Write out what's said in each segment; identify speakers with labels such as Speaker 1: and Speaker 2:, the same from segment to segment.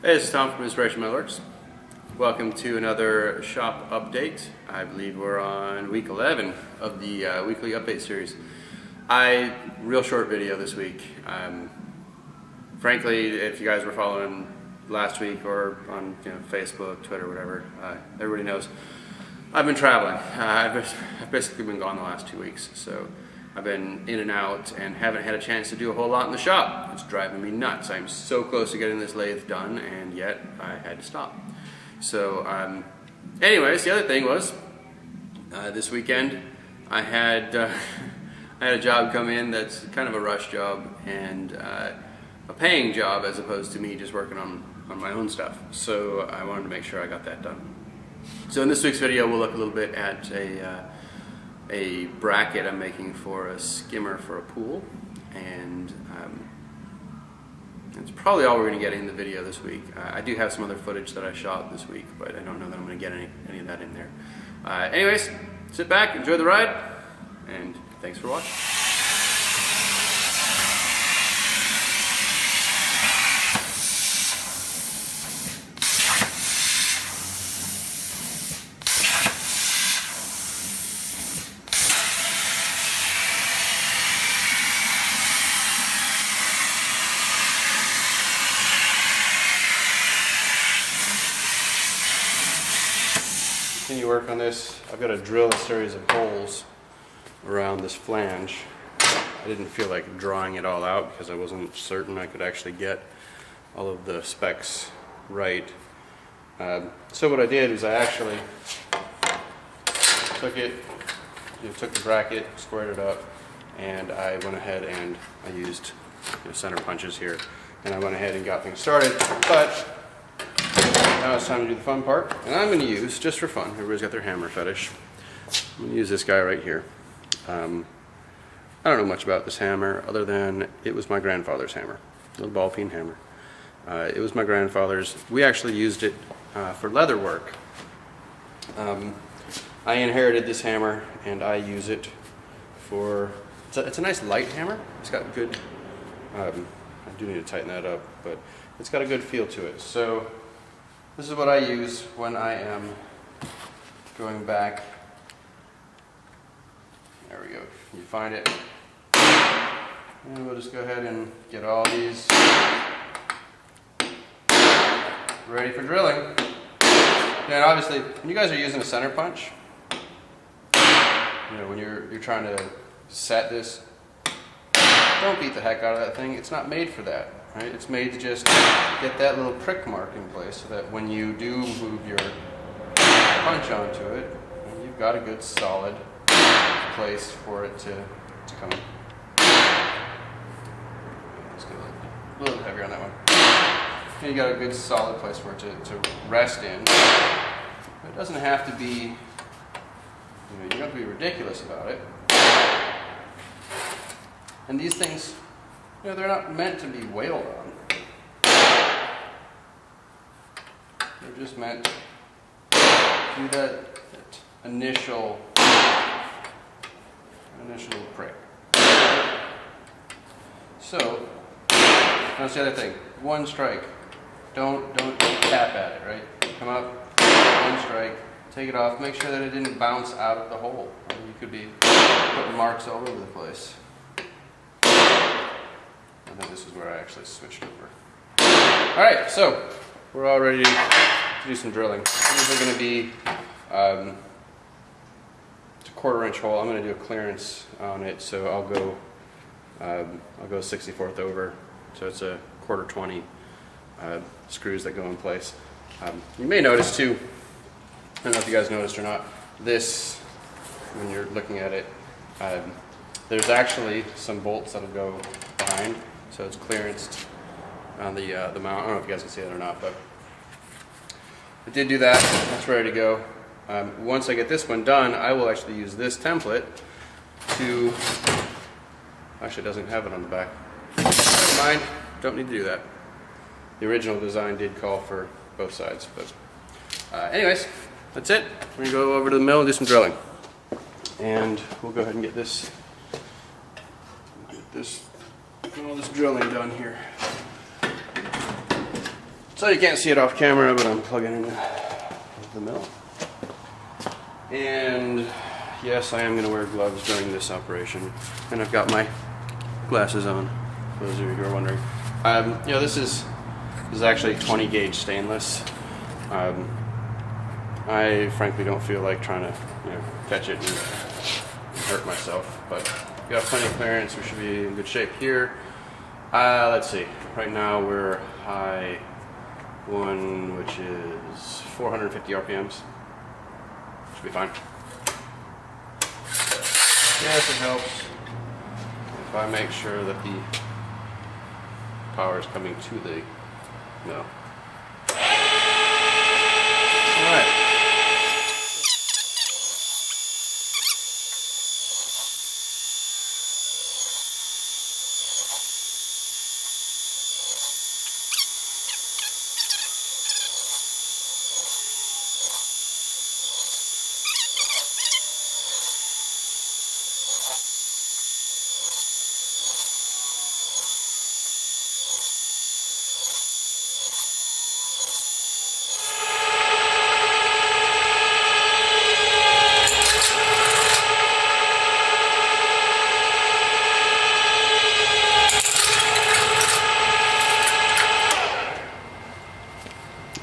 Speaker 1: Hey, this is Tom from Inspiration Metalworks. Welcome to another shop update. I believe we're on week 11 of the weekly update series. Real short video this week. Frankly, if you guys were following last week or on Facebook, Twitter, whatever, everybody knows I've been traveling. I've basically been gone the last 2 weeks, so I've been in and out and haven't had a chance to do a whole lot in the shop. It's driving me nuts. I'm so close to getting this lathe done, and yet I had to stop. So anyways, the other thing was this weekend I had a job come in that's kind of a rush job and a paying job as opposed to me just working on my own stuff. So I wanted to make sure I got that done. So in this week's video we'll look a little bit at a bracket I'm making for a skimmer for a pool, and that's probably all we're going to get in the video this week. I do have some other footage that I shot this week, but I don't know that I'm going to get any of that in there. Anyways, sit back, enjoy the ride, and thanks for watching. Continue work on this. I've got to drill a series of holes around this flange. I didn't feel like drawing it all out because I wasn't certain I could actually get all of the specs right. So what I did is I actually took the bracket, squared it up, and I went ahead and I used center punches here, and I went ahead and got things started. But now it's time to do the fun part, and I'm going to use, just for fun, everybody's got their hammer fetish, I'm going to use this guy right here. I don't know much about this hammer other than it was my grandfather's hammer, a little ball peen hammer. It was my grandfather's. We actually used it for leather work. I inherited this hammer and I use it for, it's a nice light hammer. It's got good, I do need to tighten that up, but it's got a good feel to it. So this is what I use when I am going back. There we go. You find it. And we'll just go ahead and get all these ready for drilling. And obviously, when you guys are using a center punch, when you're trying to set this, don't beat the heck out of that thing. It's not made for that. Right? It's made to just get that little prick mark in place so that when you do move your punch onto it, you've got a good solid place for it to come in. Let's get a little heavier on that one. And you got a good solid place for it to rest in. It doesn't have to be, you don't have to be ridiculous about it. And these things, they're not meant to be wailed on. They're just meant to do that initial prick. So that's the other thing. One strike. Don't tap at it, right? Come up, one strike, take it off, make sure that it didn't bounce out of the hole. You could be putting marks all over the place. And then this is where I actually switched over. Alright, so we're all ready to do some drilling. These are going to be it's a 1/4 inch hole. I'm going to do a clearance on it, so I'll go 64th over. So it's a 1/4 20 screws that go in place. You may notice too, I don't know if you guys noticed or not, this, when you're looking at it, there's actually some bolts that'll go behind. So it's clearanced on the mount. I don't know if you guys can see that or not, but I did do that. That's ready to go. Once I get this one done, I will actually use this template to, actually it doesn't have it on the back. Never mind, don't need to do that. The original design did call for both sides, but anyways, that's it. We're gonna go over to the mill and do some drilling. And we'll go ahead and get all this drilling done here. So you can't see it off camera, but I'm plugging in the mill. And yes, I am going to wear gloves during this operation. And I've got my glasses on, for those of you who are wondering. You know, this is actually 20 gauge stainless. I frankly don't feel like trying to, you know, catch it and hurt myself, but we got plenty of clearance. We should be in good shape here. Let's see. Right now we're high 1, which is 450 RPMs. Should be fine. Yes, it helps if I make sure that the power is coming to the mill. All right.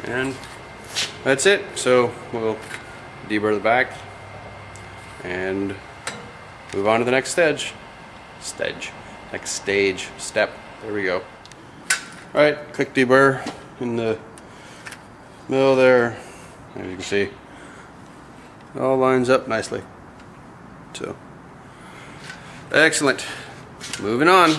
Speaker 1: And that's it. So we'll deburr the back and move on to the next step. There we go. All right, quick deburr in the middle there. As you can see, it all lines up nicely. So excellent. Moving on.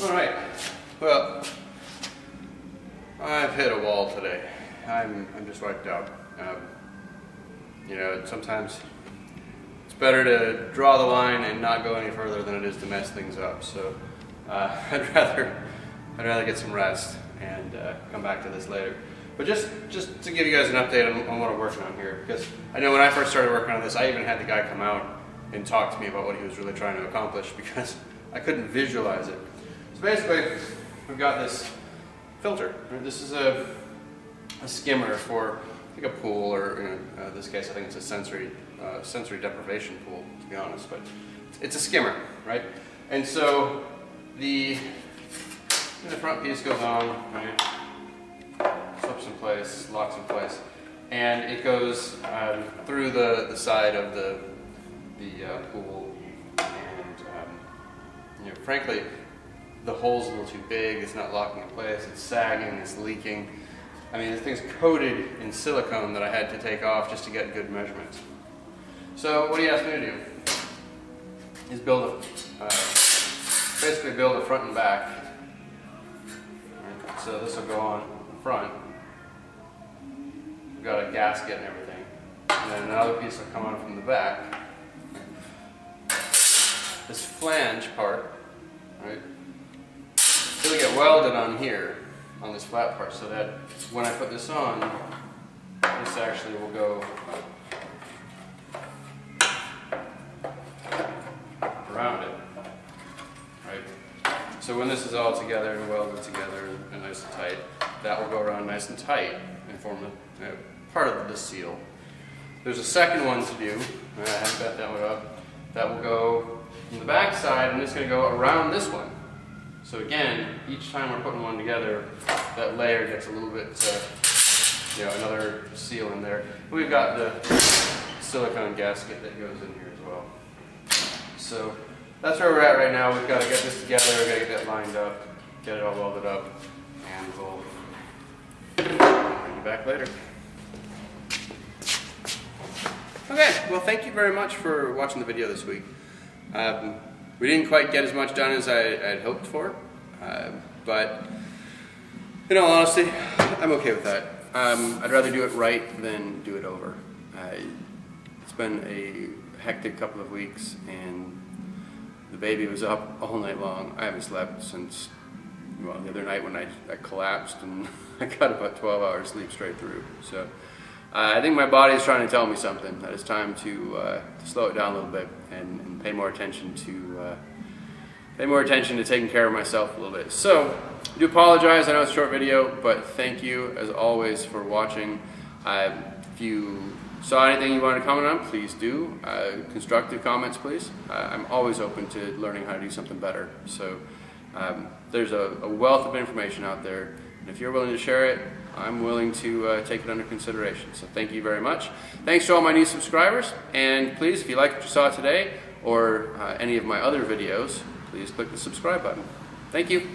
Speaker 1: Alright, well, I've hit a wall today. I'm just wiped out. You know, sometimes it's better to draw the line and not go any further than it is to mess things up. So I'd rather get some rest and come back to this later. But just to give you guys an update on what I'm working on here, because I know when I first started working on this, I even had the guy come out and talk to me about what he was really trying to accomplish because I couldn't visualize it. So basically, we've got this filter. This is a skimmer for like a pool, or in this case, I think it's a sensory deprivation pool, to be honest. But it's a skimmer, right? And so the front piece goes on, right? Slips in place, locks in place, and it goes through the side of the pool, and you know, frankly, the hole's a little too big. It's not locking in place. It's sagging. It's leaking. I mean, the thing's coated in silicone that I had to take off just to get good measurements. So what he asked me to do is basically build a front and back. Right. So this will go on in front. We've got a gasket and everything, and then another piece will come on from the back. This flange part, right? It'll get welded on here, on this flat part, so that when I put this on, this actually will go around it, right? So when this is all together and welded together and nice and tight, that will go around nice and tight and form part of the seal. There's a second one to do. I haven't got that one up. that will go from the back side, and it's going to go around this one. So again, each time we're putting one together, that layer gets a little bit, another seal in there. We've got the silicone gasket that goes in here as well. So that's where we're at right now. We've got to get this together, we've got to get that lined up, get it all welded up, and we'll bring you back later. Okay, well thank you very much for watching the video this week. We didn't quite get as much done as I had hoped for, but in all honesty, I'm okay with that. I'd rather do it right than do it over. It's been a hectic couple of weeks, and the baby was up all night long. I haven't slept since, well, the other night when I collapsed, and I got about 12 hours sleep straight through. So I think my body is trying to tell me something, that it's time to slow it down a little bit and pay more attention to taking care of myself a little bit. So I do apologize, I know it's a short video, but thank you as always for watching. If you saw anything you want to comment on, please do. Constructive comments, please. I'm always open to learning how to do something better. So there's a wealth of information out there, and if you're willing to share it, I'm willing to take it under consideration. So thank you very much. Thanks to all my new subscribers, and please, if you liked what you saw today or any of my other videos, please click the subscribe button. Thank you.